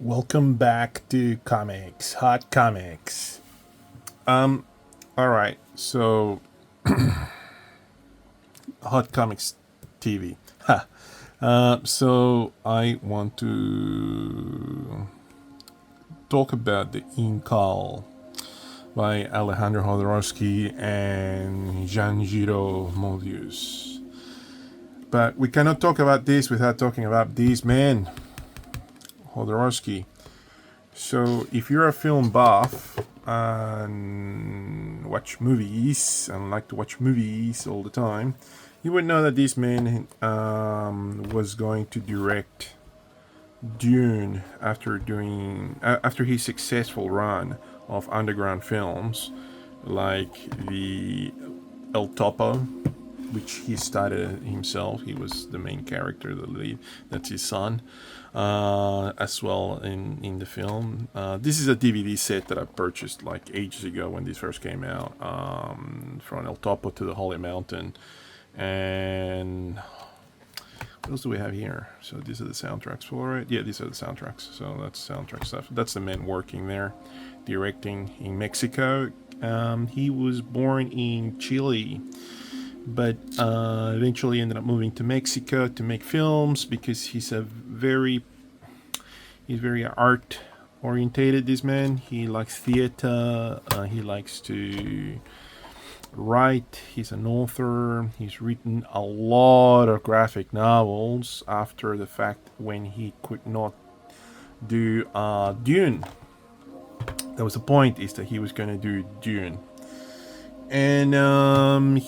Welcome back to comics, hot comics. All right. So, hot comics TV. Ha. So I want to talk about the Incal by Alejandro Jodorowsky and Jean Giraud Mobius. But we cannot talk about this without talking about these men, Jodorowsky. So, if you're a film buff and watch movies and like to watch movies all the time, you would know that this man was going to direct Dune after his successful run of underground films like the El Topo, which he started himself. He was the main character, the lead. That's his son, as well in the film. This is a DVD set that I purchased like ages ago when this first came out. From El Topo to the Holy Mountain, and what else do we have here? So these are the soundtracks for it. Yeah, these are the soundtracks. So that's soundtrack stuff. That's the man working there, directing in Mexico. He was born in Chile, but eventually ended up moving to Mexico to make films because he's very art orientated. This man, he likes theater. He likes to write. He's an author. He's written a lot of graphic novels after the fact when he could not do Dune. That was the point, is that he was going to do Dune. And after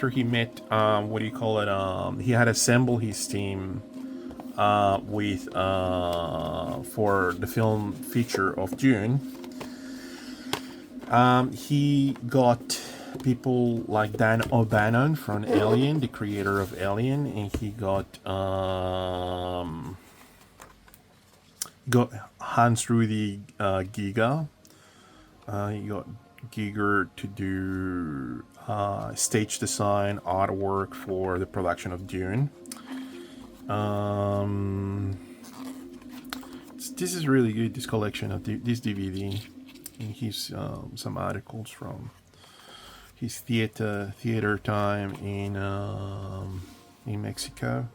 he met what do you call it, he had assembled his team with for the film feature of Dune. He got people like Dan O'Bannon from Alien, the creator of Alien, and he got Hans Rudy Giga. He got Giger to do stage design, artwork for the production of Dune. This is really good. This collection of this DVD, and he's some articles from his theater time in Mexico.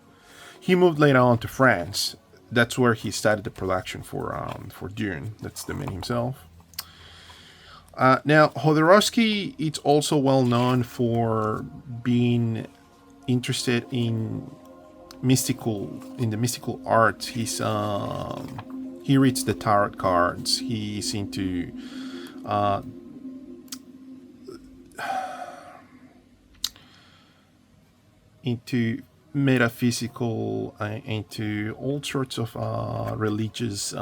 He moved later on to France. That's where he started the production for Dune. That's the man himself. Now, Jodorowsky is also well known for being interested in the mystical arts. He reads the tarot cards. He's into metaphysical, into all sorts of religious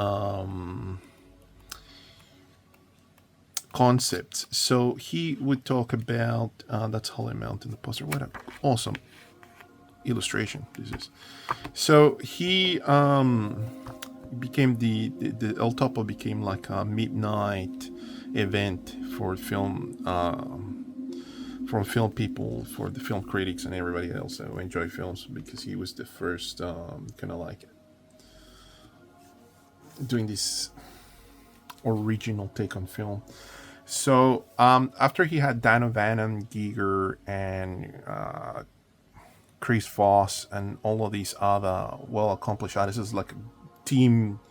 concepts. So he would talk about that's Holy Mountain, the poster. What an awesome illustration this is. So he became the El Topo became like a midnight event for film people, for the film critics and everybody else who enjoy films, because he was the first kind of like doing this original take on film. So after he had Dan O'Bannon, Giger, and Chris Voss, and all of these other well-accomplished artists, like a team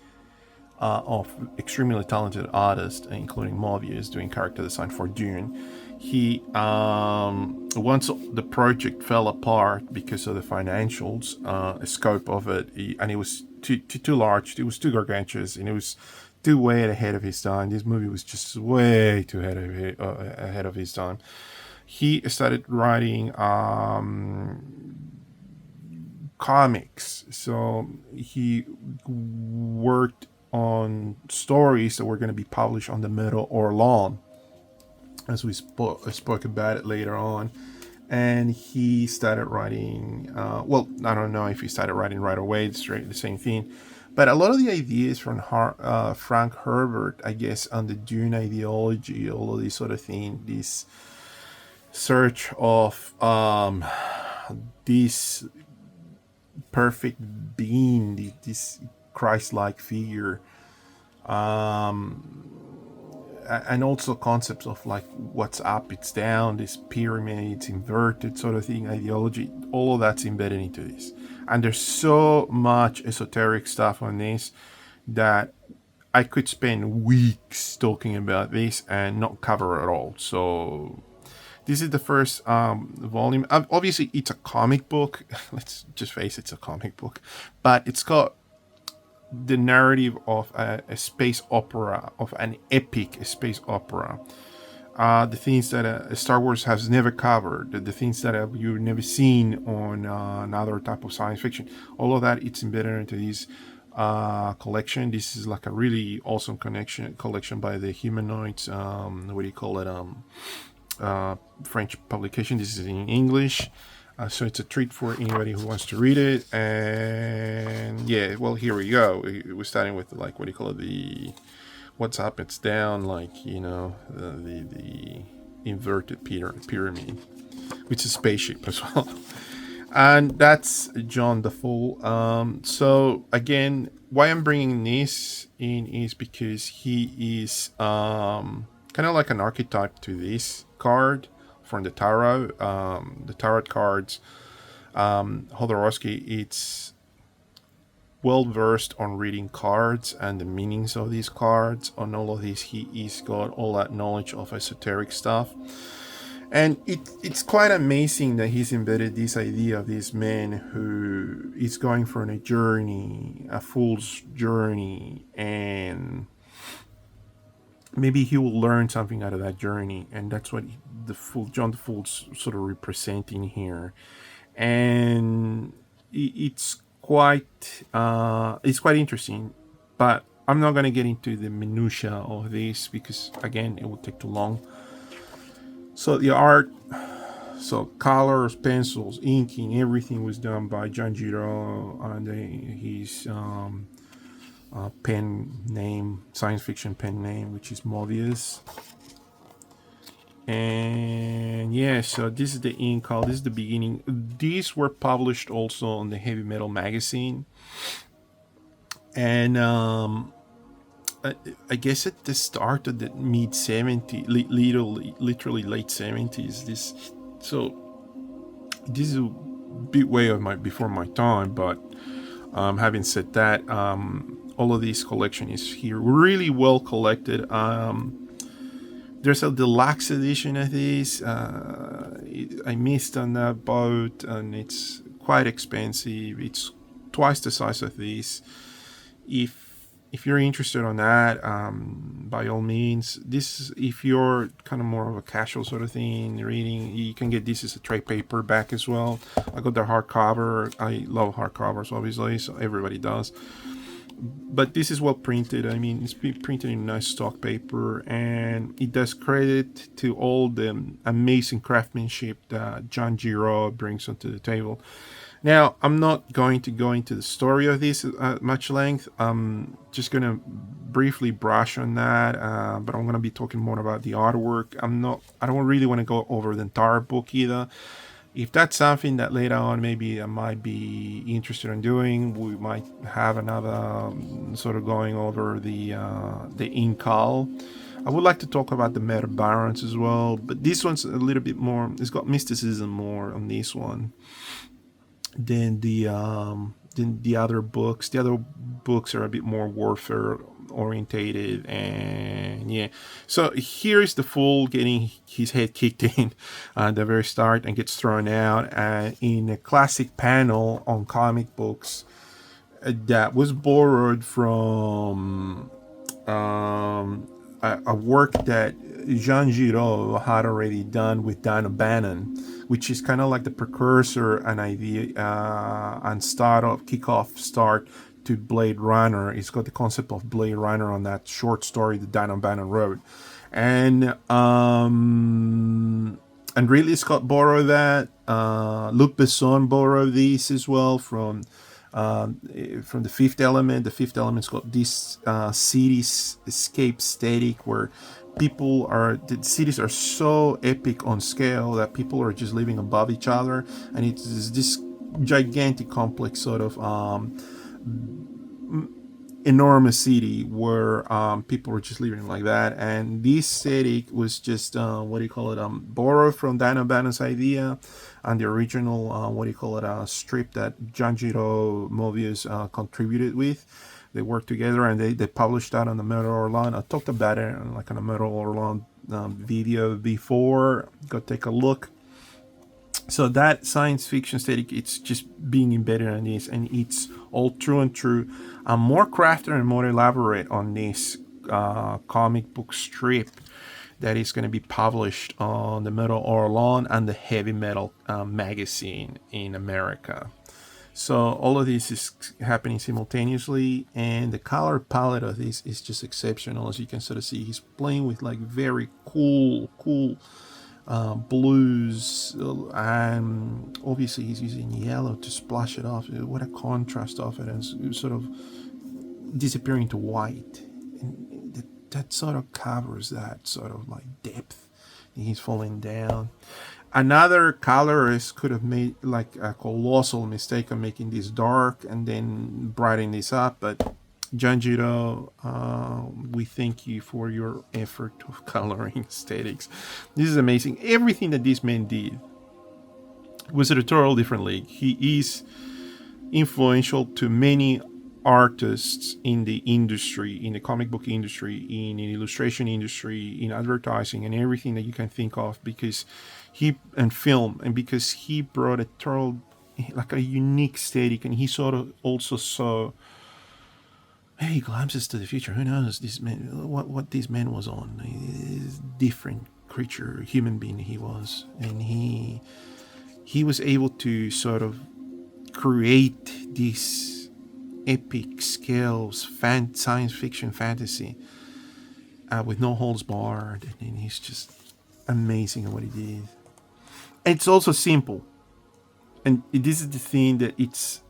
of extremely talented artists, including Mobius, doing character design for Dune. He once the project fell apart because of the financials scope of it, and it was too large. It was too gargantuous, and it was too way ahead of his time. This movie was just way too ahead of his time. He started writing comics. So he worked on stories that were going to be published on the Meadow or Lawn, as we spoke about it later on. And he started writing, well, I don't know if he started writing right away, it's the same thing. But a lot of the ideas from Frank Herbert, I guess, on the Dune ideology, all of this sort of thing, this search of this perfect being, this Christ-like figure, and also concepts of like what's up, it's down, this pyramids, inverted sort of thing, ideology, all of that's embedded into this. And there's so much esoteric stuff on this that I could spend weeks talking about this and not cover it all. So this is the first volume. Obviously, it's a comic book. Let's just face it, it's a comic book. But it's got the narrative of a space opera, of an epic space opera. The things that Star Wars has never covered, the things that you've never seen on another type of science fiction. All of that, it's embedded into this collection. This is like a really awesome collection by the Humanoids. What do you call it? French publication. This is in English. So it's a treat for anybody who wants to read it. And yeah, well, here we go. We're starting with like, what do you call it? The what's up, it's down, like, you know, the inverted pyramid, which is spaceship as well. And that's John the Fool. So again, why I'm bringing this in is because he is kind of like an archetype to this card from the tarot. The tarot cards, Jodorowsky, it's well versed on reading cards and the meanings of these cards. On all of these, he's got all that knowledge of esoteric stuff. And it's quite amazing that he's embedded this idea of this man who is going for a journey, a fool's journey, and maybe he will learn something out of that journey. And that's what John the Fool's sort of representing here. And it's quite interesting, but I'm not going to get into the minutia of this because, again, it would take too long. So the art, so colors, pencils, inking, everything was done by Jean Giraud and his pen name, science fiction pen name, which is Mobius. And yeah, so this is the Incal. This is the beginning. These were published also on the Heavy Metal magazine. And I guess at the start of the mid 70s, literally late 70s. This is a bit way of before my time, but having said that, all of these collection is here, really well collected. There's a deluxe edition of this. I missed on that boat, and it's quite expensive. It's twice the size of this. If you're interested on that, by all means, this, if you're kind of more of a casual sort of thing reading, you can get this as a trade paperback as well. I got the hardcover. I love hardcovers, obviously, so everybody does. But this is well printed. I mean, it's printed in nice stock paper, and it does credit to all the amazing craftsmanship that Jean Giraud brings onto the table. Now, I'm not going to go into the story of this at much length. I'm just going to briefly brush on that, but I'm going to be talking more about the artwork. I don't really want to go over the entire book either. If that's something that later on maybe I might be interested in doing, we might have another sort of going over the Incal. I would like to talk about the Meta Barons as well, but this one's a little bit more, it's got mysticism more on this one than the other books. The other books are a bit more warfare orientated, and yeah. So here's the Fool getting his head kicked in at the very start and gets thrown out in a classic panel on comic books that was borrowed from a work that Jean Giraud had already done with Dan O'Bannon, which is kind of like the precursor and idea and kickoff start to Blade Runner. It's got the concept of Blade Runner on that short story that Dan O'Bannon wrote, and Ridley Scott borrowed that. Luc Besson borrowed these as well from the Fifth Element. The Fifth Element's got this cityscape aesthetic where the cities are so epic on scale that people are just living above each other, and it's this gigantic complex sort of enormous city where people were just living like that, and this aesthetic was just what do you call it? Borrowed from Dan O'Bannon's idea and the original what do you call it? Strip that Jean Giraud Mobius contributed with. They worked together and they published that on the Metal Orlan. I talked about it like on a Metal Orlan video before. Go take a look. So that science fiction aesthetic, it's just being embedded in this, and it's all true and true. I'm more crafted and more elaborate on this comic book strip that is going to be published on the Metal Orlan and the Heavy Metal magazine in America. So all of this is happening simultaneously, and the color palette of this is just exceptional. As you can sort of see, he's playing with like very cool blues, and obviously he's using yellow to splash it off. What a contrast of it, and sort of disappearing to white, and that sort of covers that sort of like depth. He's falling down. Another colorist could have made like a colossal mistake of making this dark and then brightening this up, but Jean Giraud, we thank you for your effort of coloring aesthetics. This is amazing. Everything that this man did was at a total different league. He is influential to many artists in the industry, in the comic book industry, in the illustration industry, in advertising, and everything that you can think of, because and film, and because he brought a total, like a unique aesthetic, and he sort of also saw, hey, glimpses to the future. Who knows this man, what this man was on? He's a different creature, human being he was, and he was able to sort of create this epic scales science fiction fantasy with no holds barred, and he's just amazing at what he did. And it's also simple, and this is the thing that it's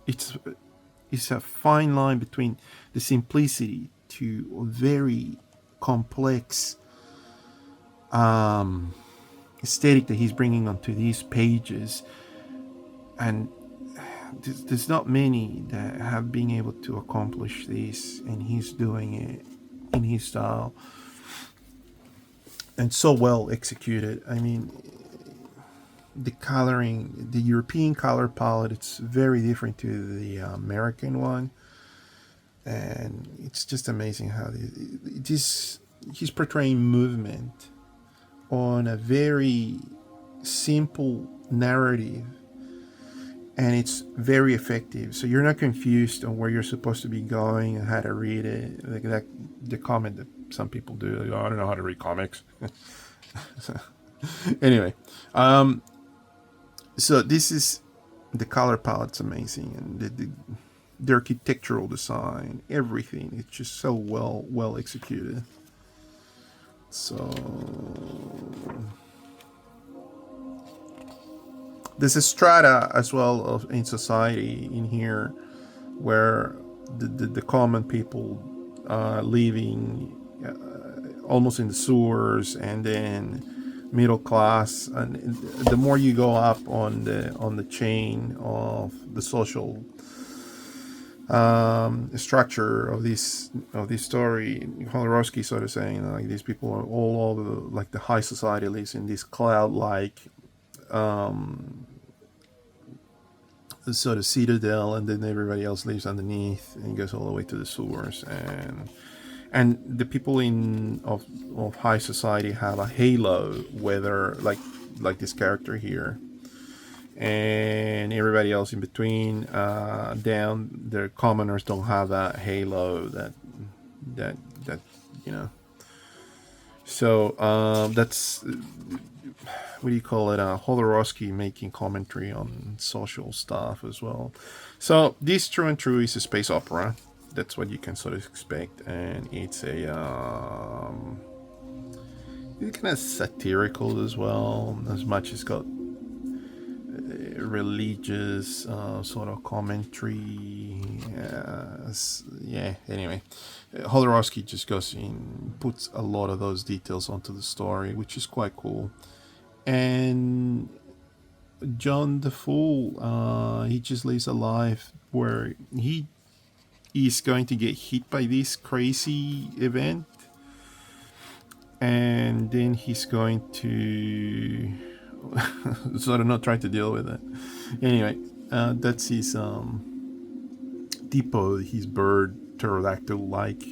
a fine line between the simplicity to very complex aesthetic that he's bringing onto these pages, and there's not many that have been able to accomplish this, and he's doing it in his style and so well executed. I mean, the coloring, the European color palette, it's very different to the American one, and it's just amazing how he's portraying movement on a very simple narrative, and it's very effective. So you're not confused on where you're supposed to be going and how to read it. Like that, the comment that some people do, like, oh, I don't know how to read comics. Anyway, so this is the color palette's amazing, and the architectural design, everything. It's just so well executed. So there's a strata as well in society in here, where the common people living almost in the sewers, and then middle class, and the more you go up on the chain of the social structure of this story, Jodorowsky sort of saying like these people are all over, like the high society lives in this cloud-like sort of citadel, and then everybody else lives underneath and goes all the way to the sewers, and the people of high society have a halo, whether like this character here, and everybody else in between down, the commoners don't have that halo that you know. So that's, what do you call it, Jodorowsky making commentary on social stuff as well. So this True and True is a space opera. That's what you can sort of expect, and it's a it's kind of satirical as well, as much as got religious sort of commentary. Anyway, Jodorowsky just goes in, puts a lot of those details onto the story, which is quite cool. And John the Fool, he just lives a life where he is going to get hit by this crazy event, and then he's going to sort of not try to deal with it. Anyway, that's his depot, his bird pterodactyl. Like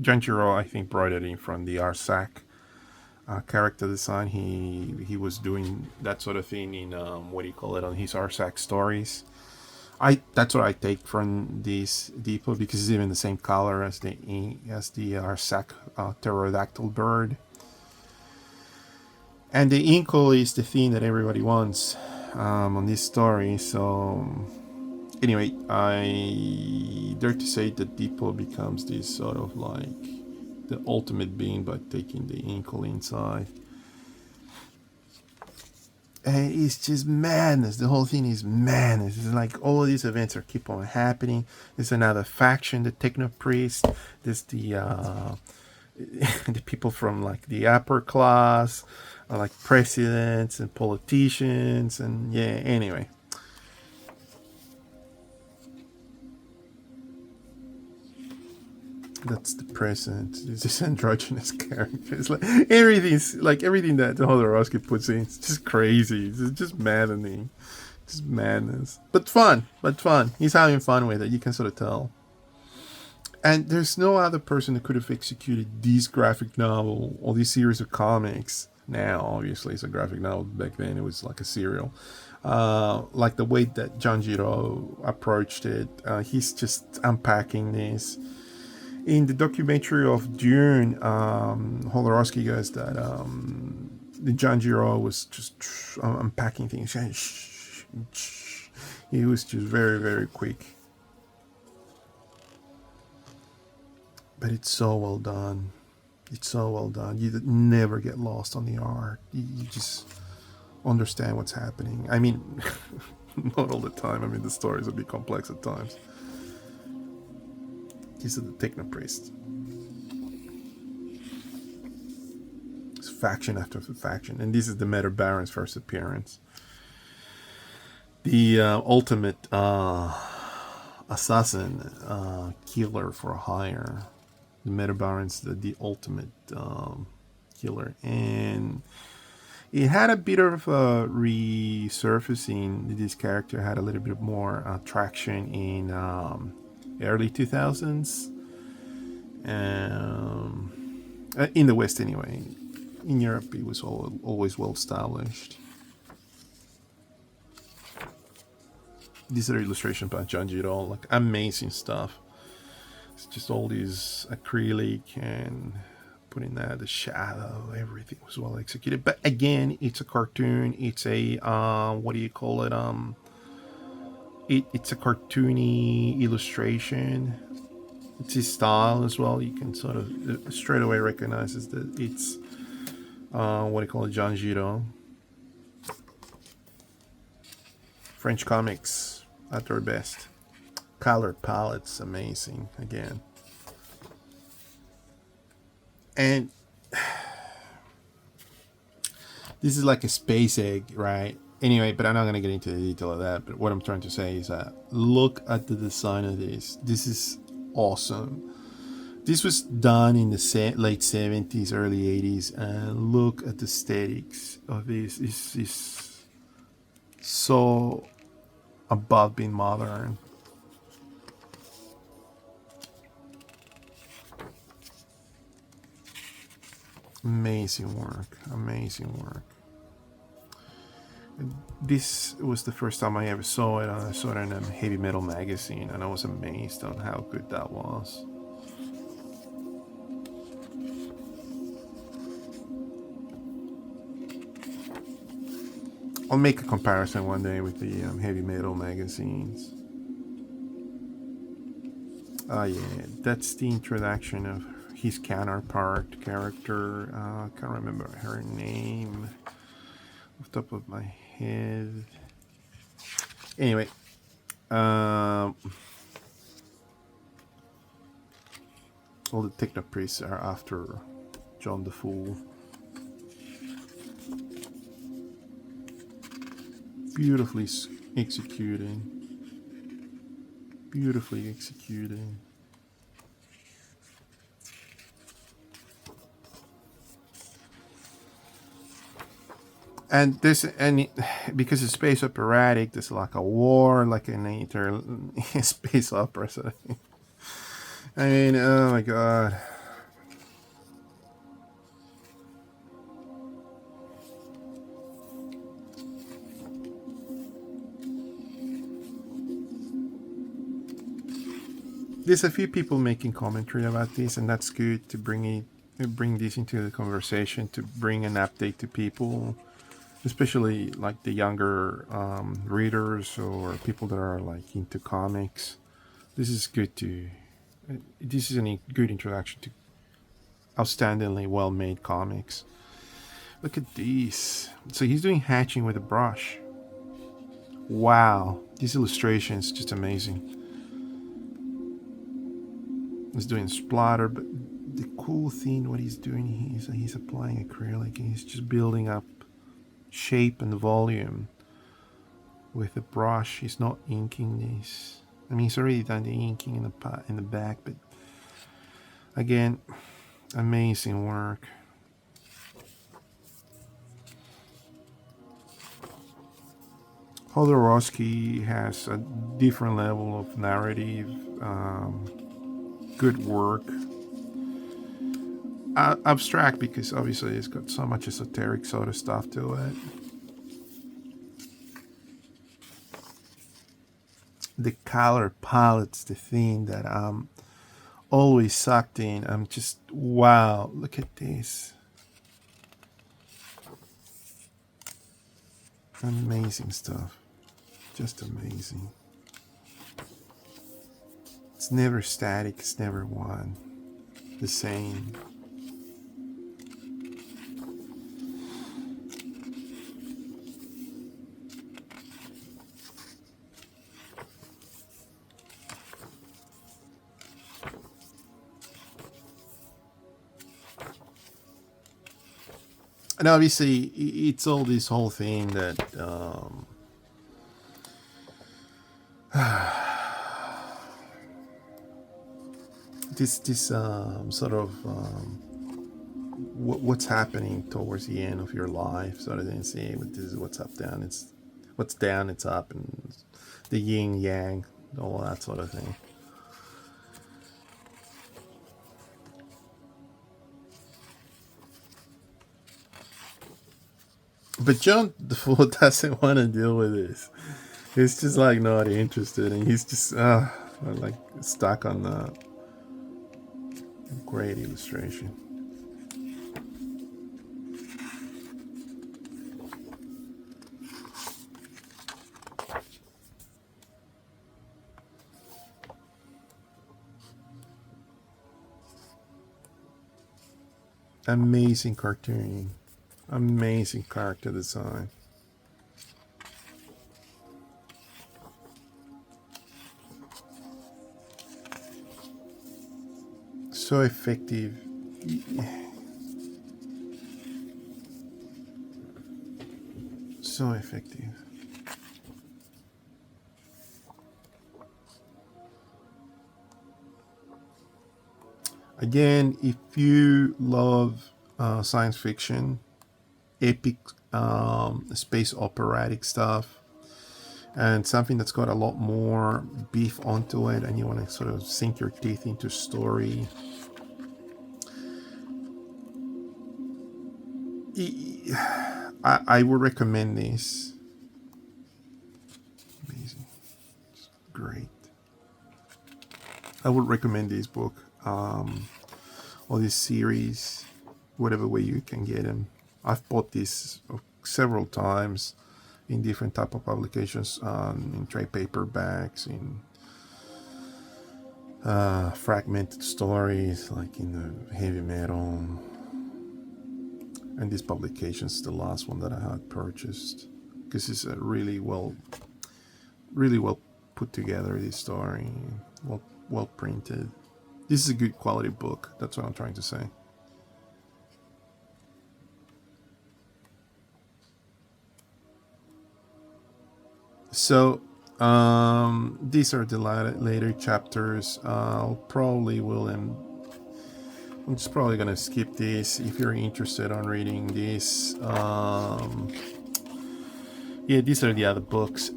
John Giraud, I think, brought it in from the Arsac character design. He was doing that sort of thing in what do you call it, on his Arsac stories. That's what I take from this depot, because it's even the same color as the Arsac pterodactyl bird. And the Incal is the thing that everybody wants on this story. So anyway, I dare to say that Depot becomes this sort of like the ultimate being by taking the Incal inside. And it's just madness. The whole thing is madness. It's like all of these events are keep on happening. There's another faction, the Techno Priest. There's the the people from like the upper class, like presidents and politicians, and yeah. Anyway, that's the president. It's this androgynous character. It's like everything that Jodorowsky puts in. It's just crazy. It's just maddening. Just madness. But fun. He's having fun with it. You can sort of tell. And there's no other person that could have executed this graphic novel or this series of comics. Now, obviously, it's a graphic novel. Back then, it was like a serial. Like the way that John Giraud approached it. He's just unpacking this. In the documentary of Dune, Jodorowsky goes that the John Giraud was just unpacking things. He was just very, very quick. But it's so well done. It's so well done. You never get lost on the art. You just understand what's happening. I mean, not all the time. I mean, the stories are a bit complex at times. These are the Techno Priests. It's faction after faction. And this is the Meta Baron's first appearance. The ultimate assassin, killer for hire. The Meta Baron's the ultimate killer. And it had a bit of resurfacing. This character had a little bit more traction in early 2000s. In the West anyway. In Europe, it was always well established. These are illustrations by John Giraud, like amazing stuff. It's just all these acrylic and putting that the shadow, everything was well executed. But again, it's a cartoon. It's a what do you call it? It's a cartoony illustration. It's his style as well. You can sort of straight away recognize that it's what do you call it, John Giraud. French comics at their best. Color palettes amazing again. And this is like a space egg, right? Anyway, but I'm not going to get into the detail of that. But what I'm trying to say is that look at the design of this. This is awesome. This was done in the late 70s, early 80s. And look at the aesthetics of this. This is so above being modern. Amazing work. This was the first time I ever saw it. I saw it in a heavy metal magazine, and I was amazed on how good that was. I'll make a comparison one day with the heavy metal magazines. Yeah, that's the introduction of his counterpart character. I can't remember her name off the top of my head. Anyway, all the Techno Priests are after John the Fool. Beautifully executed. And there's any because it's space operatic. There's like a war, like an space opera. So I mean, oh my god. There's a few people making commentary about this, and that's good to bring this into the conversation, to bring an update to people, especially like the younger readers or people that are like into comics. This is good to. This is a good introduction to outstandingly well-made comics. Look at these. So he's doing hatching with a brush. Wow, these illustrations just amazing. He's doing splatter, but the cool thing what he's doing he's applying acrylic and he's just building up shape and volume with the brush. He's not inking this. I mean, he's already done the inking in the back, but again, amazing work. Jodorowsky has a different level of narrative, good work. Abstract because obviously it's got so much esoteric sort of stuff to it. The color palette's the thing that I'm always sucked in. I'm just, wow, look at this. Amazing stuff. Just amazing. It's never static, it's never one. The same. And obviously, it's all this whole thing that this sort of what's happening towards the end of your life sort of thing. See, this is what's up, down. It's what's down, it's up, and the yin yang, all that sort of thing. But John the Fool doesn't want to deal with this. He's just like not interested, and he's just like stuck on that. Great illustration. Amazing cartooning. Amazing character design. So effective. So effective. Again, if you love science fiction, epic space operatic stuff, and something that's got a lot more beef onto it, and you want to sort of sink your teeth into story, I would recommend this. Amazing. It's great. I would recommend this book, or this series, whatever way you can get them. I've bought this several times in different type of publications, in trade paperbacks, in fragmented stories, like in the heavy metal. And this publication is the last one that I had purchased, because it's a really well put together, this story, well printed. This is a good quality book. That's what I'm trying to say. So these are the later chapters. I'm just probably gonna skip this. If you're interested on reading this, Yeah, these are the other books.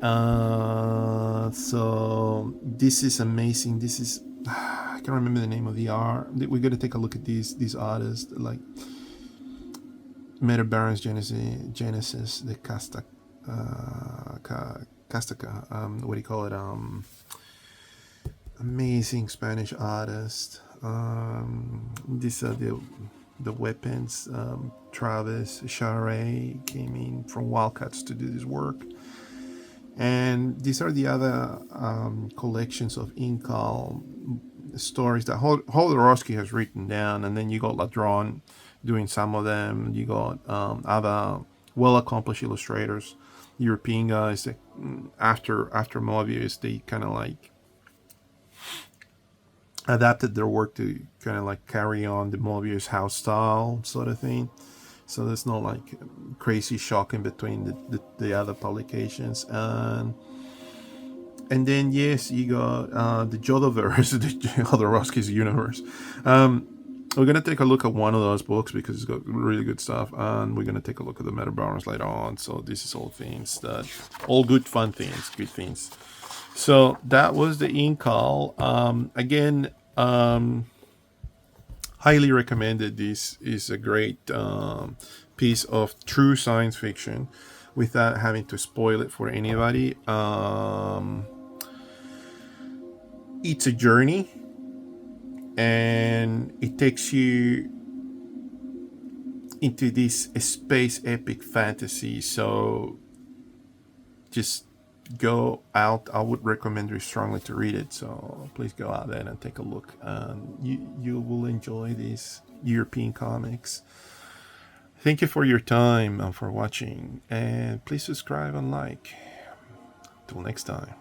So this is amazing. This is I can't remember the name of the art. We got to take a look at these artists like Meta Baron's Genesis, the Castaca. What do you call it? Amazing Spanish artist. These are the weapons. Travis Charest came in from Wildcats to do this work, and these are the other collections of Incal stories that Jodorowsky has written down, and then you got Ladron doing some of them. You got other well-accomplished illustrators, European guys that after Mobius, they kind of like adapted their work to kind of like carry on the Mobius house style sort of thing. So there's no like crazy shock in between the other publications. And then yes, you got the Jodoverse, the Jodorowsky's universe. We're gonna take a look at one of those books because it's got really good stuff, and we're gonna take a look at the Metabarons later on. So this is all things that, all good fun things, good things. So that was the Incal. Again, highly recommended. This is a great piece of true science fiction without having to spoil it for anybody. It's a journey, and it takes you into this space epic fantasy. So just go out. I would recommend you strongly to read it. So please go out there and take a look. You will enjoy these European comics. Thank you for your time and for watching. And please subscribe and like. Till next time.